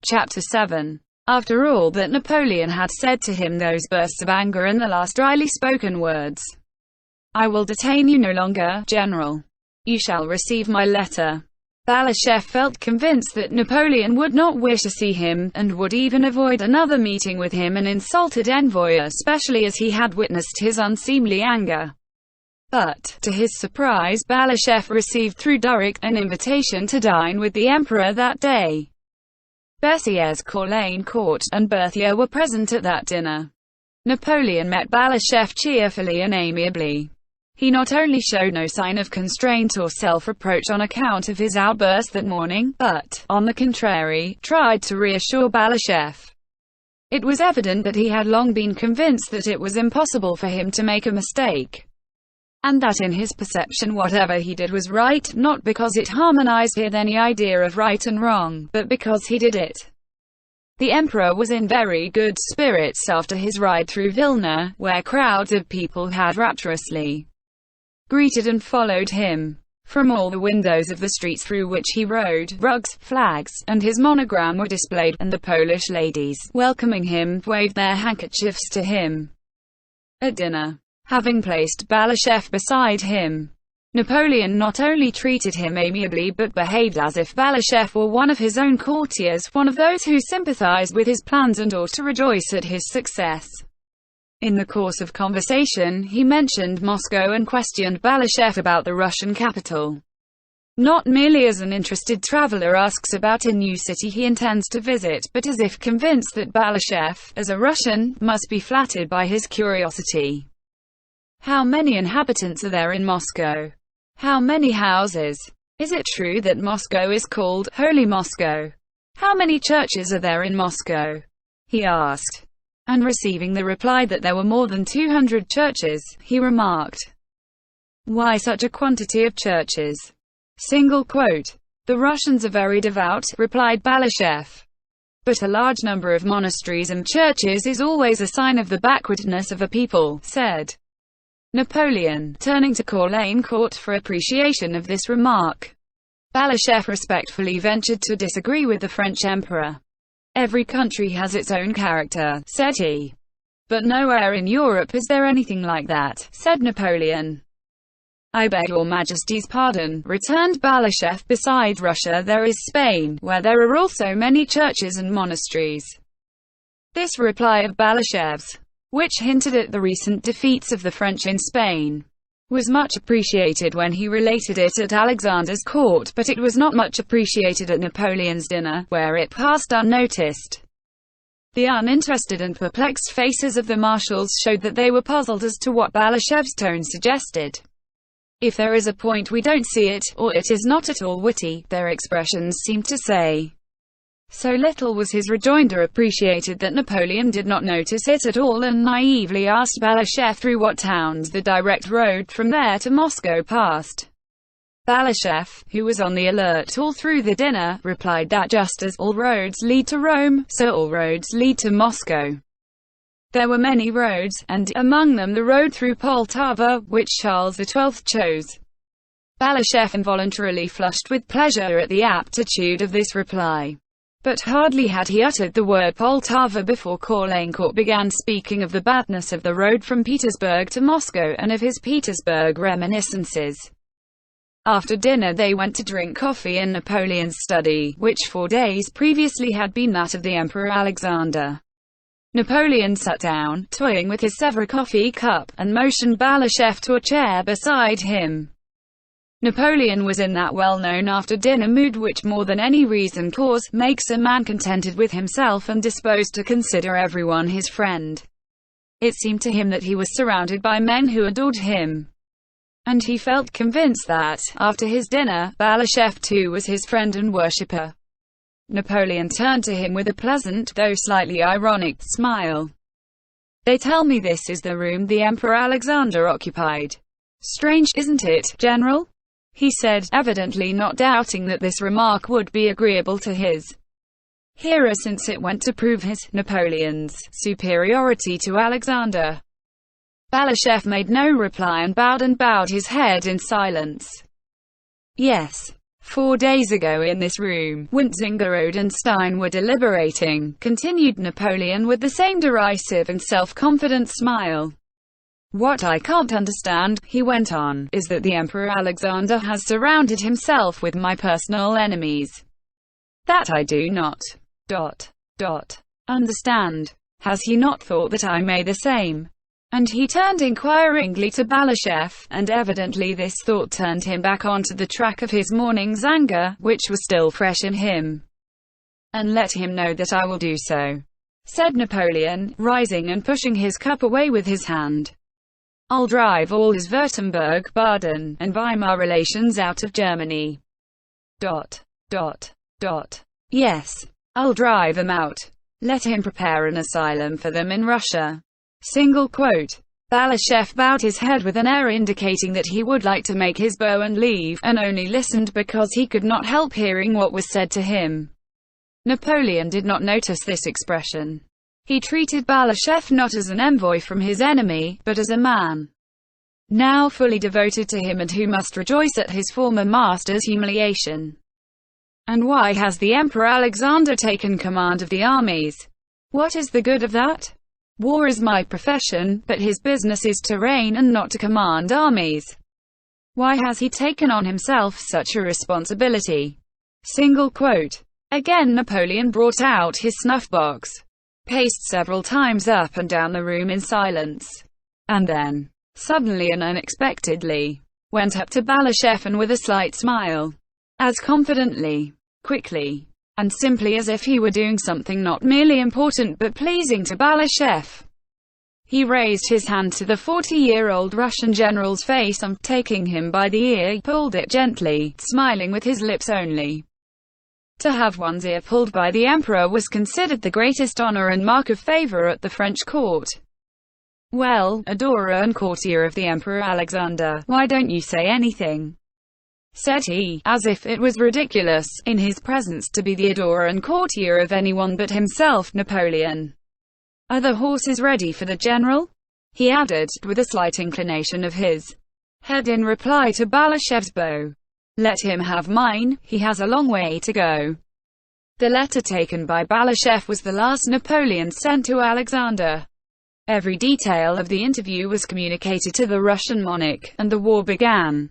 Chapter 7. After all that Napoleon had said to him, those bursts of anger and the last dryly spoken words, "I will detain you no longer, General. You shall receive my letter." Balashev felt convinced that Napoleon would not wish to see him, and would even avoid another meeting with him, an insulted envoy, especially as he had witnessed his unseemly anger. But, to his surprise, Balashev received through Duroc an invitation to dine with the emperor that day. Bessieres, Caulaincourt, and Berthier were present at that dinner. Napoleon met Balashev cheerfully and amiably. He not only showed no sign of constraint or self-reproach on account of his outburst that morning, but, on the contrary, tried to reassure Balashev. It was evident that he had long been convinced that it was impossible for him to make a mistake, and that in his perception whatever he did was right, not because it harmonized with any idea of right and wrong, but because he did it. The emperor was in very good spirits after his ride through Vilna, where crowds of people had rapturously greeted and followed him. From all the windows of the streets through which he rode, rugs, flags, and his monogram were displayed, and the Polish ladies, welcoming him, waved their handkerchiefs to him. At dinner, having placed Balashev beside him, Napoleon not only treated him amiably but behaved as if Balashev were one of his own courtiers, one of those who sympathized with his plans and ought to rejoice at his success. In the course of conversation, he mentioned Moscow and questioned Balashev about the Russian capital. Not merely as an interested traveler asks about a new city he intends to visit, but as if convinced that Balashev, as a Russian, must be flattered by his curiosity. How many inhabitants are there in Moscow? How many houses? Is it true that Moscow is called Holy Moscow? How many churches are there in Moscow? He asked. And receiving the reply that there were more than 200 churches, he remarked, "Why such a quantity of churches?" Single quote. "The Russians are very devout," replied Balashev. "But a large number of monasteries and churches is always a sign of the backwardness of a people," said Napoleon, turning to Caulaincourt for appreciation of this remark. Balashev respectfully ventured to disagree with the French emperor. "Every country has its own character," said he. "But nowhere in Europe is there anything like that," said Napoleon. "I beg your Majesty's pardon," returned Balashev. "Besides Russia there is Spain, where there are also many churches and monasteries." This reply of Balashev's, which hinted at the recent defeats of the French in Spain, was much appreciated when he related it at Alexander's court, but it was not much appreciated at Napoleon's dinner, where it passed unnoticed. The uninterested and perplexed faces of the marshals showed that they were puzzled as to what Balashev's tone suggested. If there is a point we don't see it, or it is not at all witty, their expressions seemed to say. So little was his rejoinder appreciated that Napoleon did not notice it at all, and naively asked Balashev through what towns the direct road from there to Moscow passed. Balashev, who was on the alert all through the dinner, replied that just as all roads lead to Rome, so all roads lead to Moscow. There were many roads, and, among them the road through Poltava, which Charles XII chose. Balashev involuntarily flushed with pleasure at the aptitude of this reply. But hardly had he uttered the word Poltava before Caulaincourt began speaking of the badness of the road from Petersburg to Moscow, and of his Petersburg reminiscences. After dinner they went to drink coffee in Napoleon's study, which 4 days previously had been that of the Emperor Alexander. Napoleon sat down, toying with his Sèvres coffee cup, and motioned Balashev to a chair beside him. Napoleon was in that well-known after-dinner mood which, more than any reason cause, makes a man contented with himself and disposed to consider everyone his friend. It seemed to him that he was surrounded by men who adored him, and he felt convinced that, after his dinner, Balashev too was his friend and worshipper. Napoleon turned to him with a pleasant, though slightly ironic, smile. "They tell me this is the room the Emperor Alexander occupied. Strange, isn't it, General?" he said, evidently not doubting that this remark would be agreeable to his hearer, since it went to prove his, Napoleon's, superiority to Alexander. Balashev made no reply and bowed his head in silence. "Yes," 4 days ago in this room, Winzingerode and Stein were deliberating, continued Napoleon with the same derisive and self-confident smile. What I can't understand, he went on, is that the Emperor Alexander has surrounded himself with my personal enemies. That I do not understand. Has he not thought that I may the same? And he turned inquiringly to Balashev, and evidently this thought turned him back onto the track of his morning's anger, which was still fresh in him. And let him know that I will do so, said Napoleon, rising and pushing his cup away with his hand. I'll drive all his Württemberg, Baden, and Weimar relations out of Germany. Yes, I'll drive them out. Let him prepare an asylum for them in Russia. Single quote. Balashev bowed his head with an air indicating that he would like to make his bow and leave, and only listened because he could not help hearing what was said to him. Napoleon did not notice this expression. He treated Balashev not as an envoy from his enemy, but as a man now fully devoted to him and who must rejoice at his former master's humiliation. And why has the Emperor Alexander taken command of the armies? What is the good of that? War is my profession, but his business is to reign and not to command armies. Why has he taken on himself such a responsibility? Single quote. Again Napoleon brought out his snuff-box, paced several times up and down the room in silence, and then, suddenly and unexpectedly, went up to Balashev and with a slight smile, as confidently, quickly, and simply as if he were doing something not merely important but pleasing to Balashev, he raised his hand to the 40-year-old Russian general's face and, taking him by the ear, pulled it gently, smiling with his lips only. To have one's ear pulled by the emperor was considered the greatest honor and mark of favor at the French court. Well, adorer and courtier of the Emperor Alexander, why don't you say anything? Said he, as if it was ridiculous, in his presence, to be the adorer and courtier of anyone but himself, Napoleon. Are the horses ready for the general? He added, with a slight inclination of his head in reply to Balashev's bow. Let him have mine, he has a long way to go. The letter taken by Balashev was the last Napoleon sent to Alexander. Every detail of the interview was communicated to the Russian monarch, and the war began.